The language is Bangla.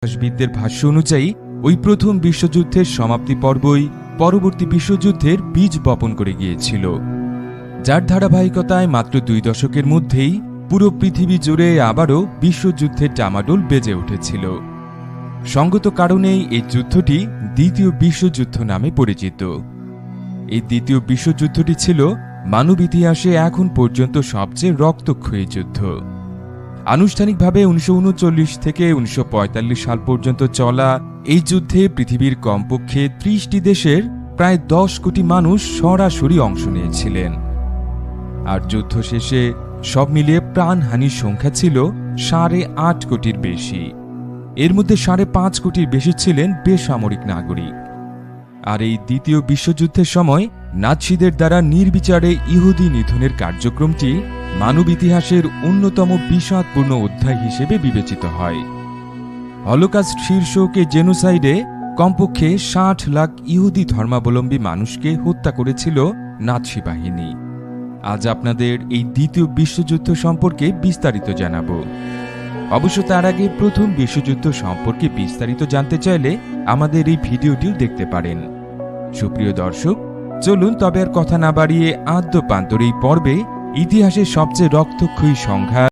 ইতিহাসবিদদের ভাষ্য অনুযায়ী ওই প্রথম বিশ্বযুদ্ধের সমাপ্তি পর্বই পরবর্তী বিশ্বযুদ্ধের বীজ বপন করে গিয়েছিল, যার ধারাবাহিকতায় মাত্র 2 দশকের মধ্যেই পুরো পৃথিবী জুড়ে আবারও বিশ্বযুদ্ধের ডামাডোল বেজে উঠেছিল। সঙ্গত কারণেই এই যুদ্ধটি দ্বিতীয় বিশ্বযুদ্ধ নামে পরিচিত। এই দ্বিতীয় বিশ্বযুদ্ধটি ছিল মানব ইতিহাসে এখন পর্যন্ত সবচেয়ে রক্তক্ষয়ী যুদ্ধ। আনুষ্ঠানিকভাবে 1939 থেকে 1945 সাল পর্যন্ত চলা এই যুদ্ধে পৃথিবীর কমপক্ষে 30টি দেশের প্রায় 10 কোটি মানুষ সরাসরি অংশ নিয়েছিলেন। আর যুদ্ধ শেষে সব মিলিয়ে প্রাণহানির সংখ্যা ছিল 8.5 কোটির বেশি। এর মধ্যে 5.5 কোটির বেশি ছিলেন বেসামরিক নাগরিক। আর এই দ্বিতীয় বিশ্বযুদ্ধের সময় নাৎসিদের দ্বারা নির্বিচারে ইহুদি নিধনের কার্যক্রমটি মানব ইতিহাসের অন্যতম বিষাদপূর্ণ অধ্যায় হিসেবে বিবেচিত হয়। হলোকাস্ট শীর্ষক এই জেনোসাইডে কমপক্ষে 60 লাখ ইহুদি ধর্মাবলম্বী মানুষকে হত্যা করেছিল নাৎসি বাহিনী। আজ আপনাদের এই দ্বিতীয় বিশ্বযুদ্ধ সম্পর্কে বিস্তারিত জানাবো। অবশ্য তার আগে প্রথম বিশ্বযুদ্ধ সম্পর্কে বিস্তারিত জানতে চাইলে আমাদের এই ভিডিওটিও দেখতে পারেন। সুপ্রিয় দর্শক, চলুন তবে আর কথা না বাড়িয়ে আদ্যপান্তর এই পর্বে ইতিহাসের সবচেয়ে রক্তক্ষয়ী সংঘাত